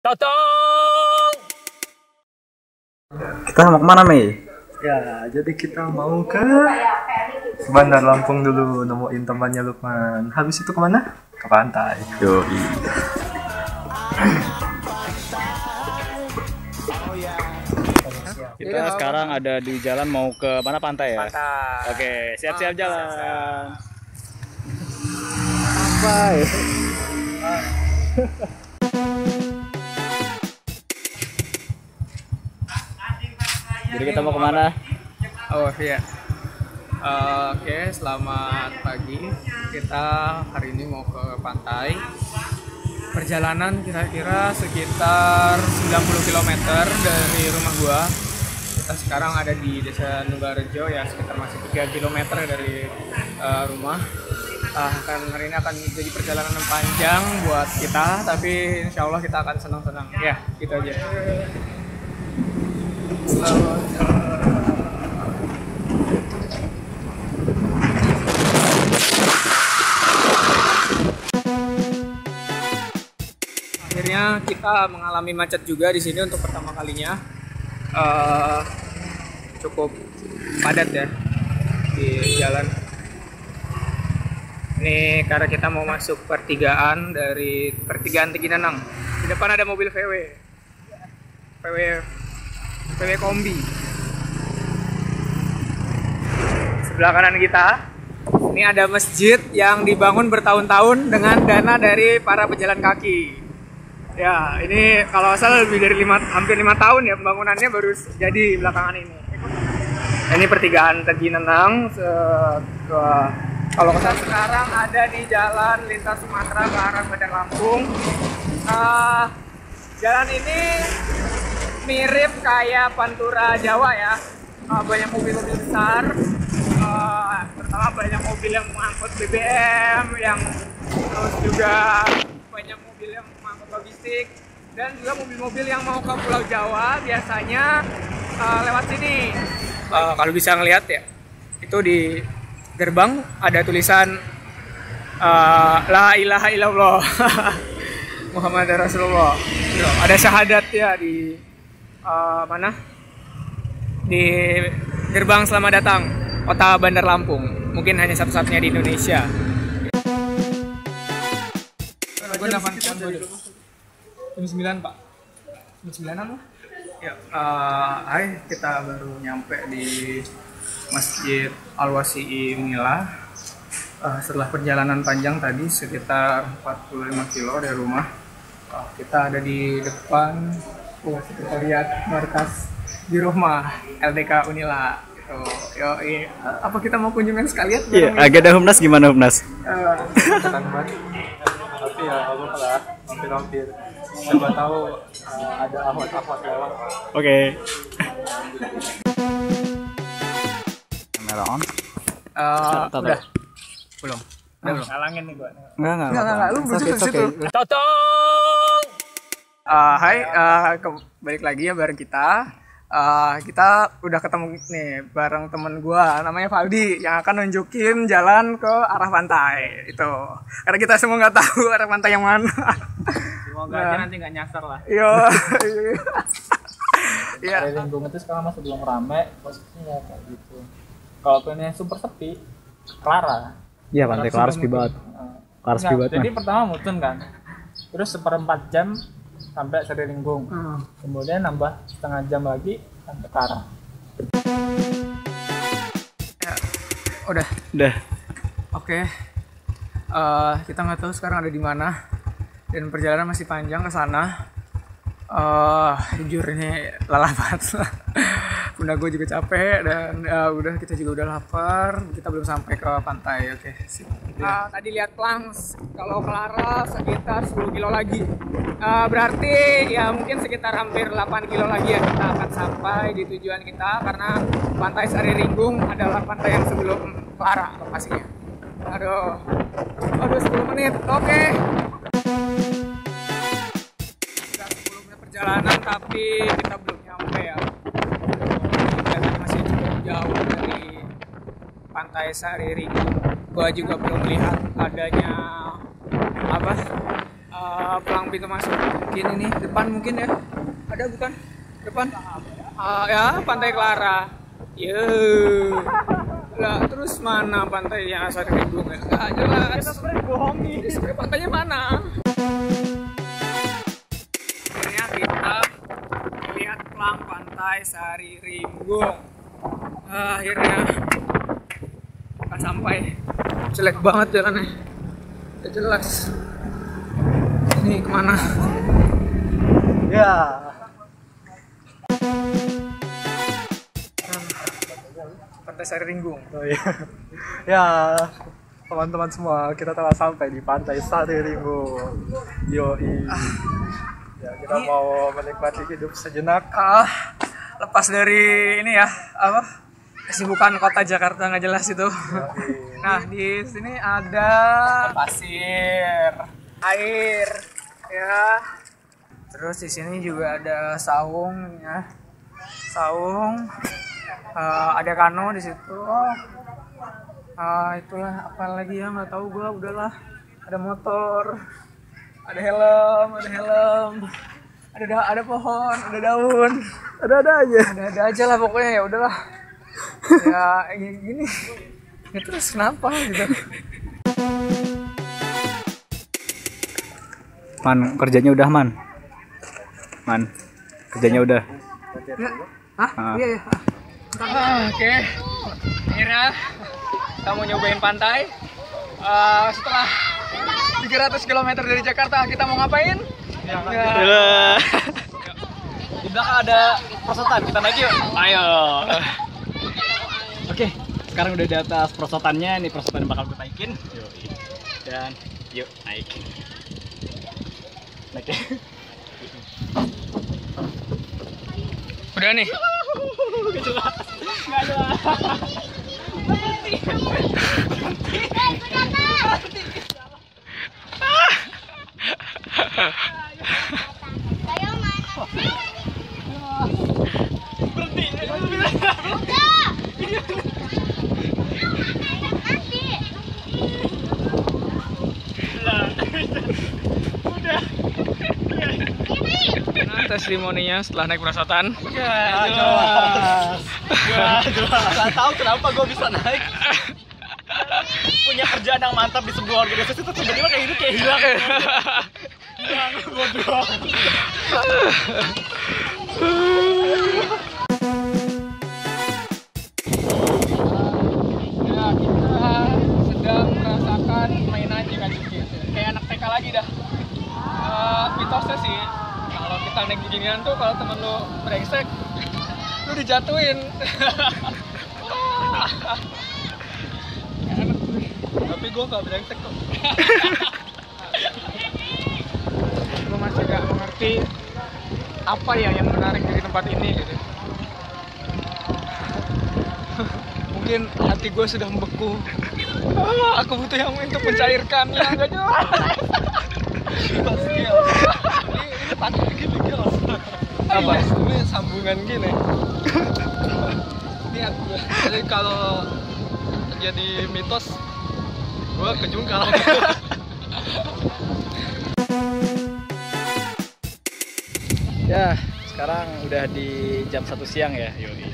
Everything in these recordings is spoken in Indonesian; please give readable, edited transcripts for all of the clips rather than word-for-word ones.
Totong. Kita mau kemana, Mei? Ya, jadi kita mau ke Bandar Lampung dulu, nemuin temannya Lukman. Habis itu kemana? Ke pantai. Yoi. Kita sekarang ada di jalan mau ke mana, pantai ya? Pantai. Oke, siap-siap jalan. Siap-siap. Apa ya? Jadi kita mau kemana? Oh iya. Oke, selamat pagi. Kita hari ini mau ke pantai. Perjalanan kira-kira sekitar 90 km dari rumah gua. Kita sekarang ada di Desa Nunggarejo ya, sekitar masih 3 km dari rumah. Hari ini akan jadi perjalanan yang panjang buat kita, tapi insya Allah kita akan senang-senang. Ya, gitu aja. Akhirnya kita mengalami macet juga di sini untuk pertama kalinya. Cukup padat ya di jalan. Ini karena kita mau masuk pertigaan dari pertigaan Teginanang. Di depan ada mobil VW kombi. Sebelah kanan kita ini ada masjid yang dibangun bertahun-tahun dengan dana dari para pejalan kaki. Ya, ini kalau salah lebih dari hampir 5 tahun ya pembangunannya, baru jadi belakangan ini. Ini pertigaan Teginanang. Kalau kita sekarang ada di jalan lintas Sumatera ke arah Bandar Lampung. Jalan ini mirip kayak Pantura Jawa ya. Banyak mobil-mobil besar. Pertama banyak mobil yang mengangkut BBM, terus juga banyak mobil yang mengangkut logistik, dan juga mobil-mobil yang mau ke Pulau Jawa biasanya lewat sini. Kalau bisa ngelihat ya, itu di gerbang ada tulisan La ilaha illallah Muhammad Rasulullah. Ada syahadat ya di mana? Di gerbang selamat datang Kota Bandar Lampung. Mungkin hanya satu-satunya di Indonesia. Gue nelfon gue dulu. Jam 9, Pak. Jam 9-an loh. Ya, hai, kita baru nyampe di Masjid Al-Wasi'i Unila. Setelah perjalanan panjang tadi sekitar 45 kilo dari rumah. Kita ada di depan sekretariat markas di rumah LDK Unila. Yoi. Apa kita mau kunjungan sekalian? Iya, agenda Humnas gimana, Humnas? Tapi ya Allah lah, hampir-hampir. Siapa tahu ada ahwat-ahwat lewat. Oke. Kamera on? Udah. Belum. Ngalangin nih gua. Enggak. Lu Situ. Totong. Hai, balik lagi ya bareng kita. Kita udah ketemu nih bareng temen gua namanya Valdi yang akan nunjukin jalan ke arah pantai itu. Karena kita semua nggak tahu arah pantai yang mana. Semoga aja nanti nggak nyasar lah. Iya. Iya. Lingkungan itu sekarang masih belum rame, posisinya kayak gitu. Kalau pengen super sepi, Clara. Iya, pantai Clara sepi banget. Clara sepi banget. Jadi pertama mutun kan, terus 1/4 jam sampai Serilinggung. Kemudian nambah setengah jam lagi sampai Clara. Ya, udah. Oke. Kita nggak tahu sekarang ada di mana dan perjalanan masih panjang ke sana. Jujur ini lelah banget. Bunda gue juga capek dan udah kita juga udah lapar. Kita belum sampai ke pantai. Oke, sip. Tadi lihat plans kalau Clara sekitar 10 kilo lagi. Berarti ya mungkin sekitar hampir 8 kilo lagi ya kita akan sampai di tujuan kita, karena pantai Sariringgung adalah pantai yang sebelum Clara lokasinya. Aduh 10 menit. Oke. Sudah 10 menit perjalanan tapi kita belum nyampe ya. Jalan masih cukup jauh dari pantai Sariringgung. Gua juga belum melihat adanya pelang pintu masuk mungkin ini depan mungkin ya, ada bukan depan ya Pantai Clara. Lah terus mana pantainya Saririndung ya? Nggak jelas. Kita bohongi. Sebenarnya pantainya mana? Akhirnya kita lihat pelang pantai Saririndung. Akhirnya nggak sampai. Jelek banget jalannya. Nggak jelas. Ini kemana? Ya. Pantai Saririndung. Oh iya. Ya, teman-teman semua, kita telah sampai di Pantai Saririndung. Yoi. Ya, kita mau menikmati hidup sejenak. Lepas dari ini ya, apa? Kesibukan kota Jakarta nggak jelas itu. Nah, di sini ada pasir, air, ya. Terus di sini juga ada saung ya. Saung. Ada kano di situ. Itulah apa lagi ya, nggak tahu gua, udahlah. Ada motor, ada helm, ada pohon, ada daun, ada aja lah pokoknya, ya udahlah. Ya gini. Ya terus kenapa gitu? Man, kerjanya udah man. Kerjanya udah. Ya. Iya. Oke. Akhirnya kita mau nyobain pantai. Setelah 300 km dari Jakarta, kita mau ngapain? Di belakang ada perosotan, kita naik yuk. Ayo. Oke, sekarang udah di atas perosotannya. Nih perosotan yang bakal gue naikin. Dan yuk naik. Naik ya. Udah nih. Nggak jelas. Testimoninya setelah naik perosotan. Jelas. Gak tahu kenapa gue bisa naik. Punya kerjaan yang mantap di sebuah organisasi, terus tiba-tiba kayak gitu, kayak hilang. Hilang, bodoh. Ya, kita sedang merasakan mainan jika-jikit. Kayak anak TK lagi dah. Mitosnya sih, kalau kita naik beginian tuh, kalau temen lu brengsek, lu dijatuhin. Tapi gue gak brengsek kok. Gue masih gak mengerti apa ya yang menarik dari tempat ini gitu. Mungkin hati gue sudah membeku. Aku butuh yang untuk mencairkannya. Gak jelas. Ini pakai gini guys. Apa? Ini sambungan gini. Lihat gue. Jadi kalau terjadi mitos, gue kejungkal. Ya, sekarang udah di jam 1 siang ya, Yoi.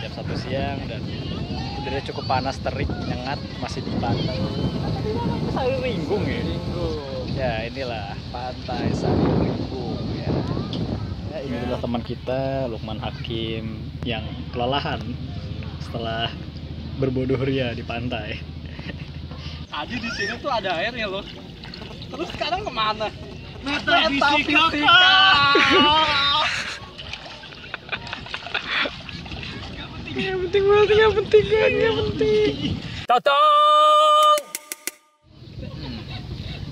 Jam 1 siang dan udaranya cukup panas, terik, nyengat, masih di pantai Saririndung ya. Ya, inilah Pantai Saririndung ya. Ya, ini adalah teman kita Lukman Hakim yang kelelahan setelah berbodoh ria di pantai. Tadi di sini tuh ada airnya loh. Terus sekarang kemana? Metafisika. Yang penting. Totong.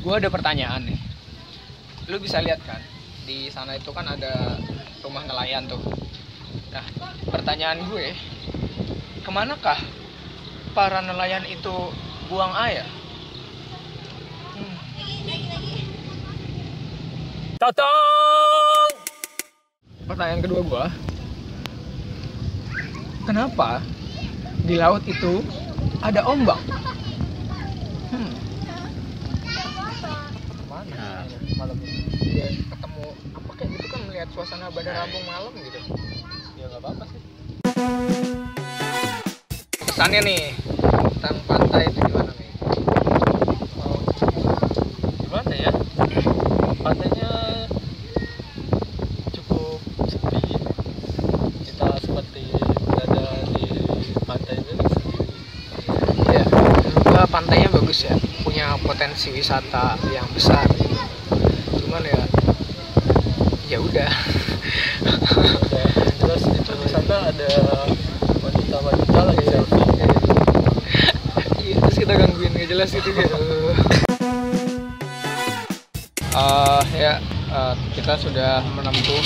Gue ada pertanyaan nih. Lu bisa lihat kan, di sana itu kan ada rumah nelayan tuh. Nah, pertanyaan gue, kemanakah para nelayan itu buang air? Totong. Pertanyaan kedua gue, kenapa di laut itu ada ombak? Nah. malam ini. Ya, ketemu apa kayak gitu kan, melihat suasana Bandar Lampung malam gitu. Ya nggak apa-apa sih. Kesannya nih tentang pantai itu gimana nih? Oh, gimana ya? Pantainya cukup sepi. Kita seperti berada di pantai milik sendiri. Ya, menurut gua pantainya bagus ya, punya potensi wisata yang besar gitu. Cuman ya udah. Terus itu di sana ada wanita-wanita lagi selfie. Iya, terus kita gangguin nggak jelas gitu gitu. Kita sudah menempuh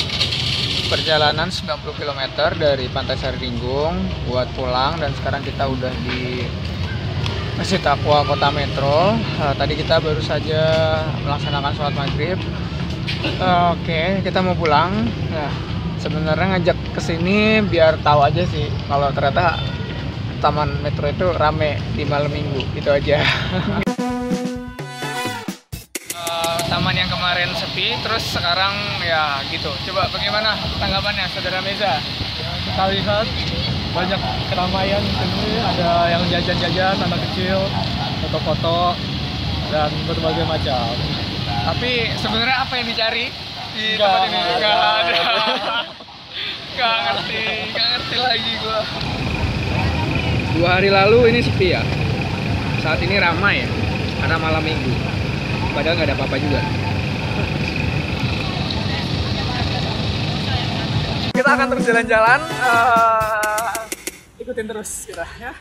perjalanan 90 km dari Pantai Sarilinggung buat pulang, dan sekarang kita udah di Masjid Taqwa Kota Metro. Tadi kita baru saja melaksanakan sholat maghrib. Oke, kita mau pulang. Nah, sebenarnya ngajak kesini biar tahu aja sih kalau ternyata Taman Metro itu rame di malam minggu, itu aja. Taman yang kemarin sepi, terus sekarang ya gitu. Coba bagaimana tanggapannya, Saudara Meza? Kita lihat banyak keramaian di sini, ada yang jajan-jajan, anak kecil, foto-foto, dan berbagai macam. Tapi sebenarnya apa yang dicari di tempat ini? Nggak ada. Nggak ngerti lagi gua. 2 hari lalu ini sepi ya. Saat ini ramai ya, karena malam minggu. Padahal nggak ada apa-apa juga. Kita akan terus jalan-jalan. Ikutin terus kita ya.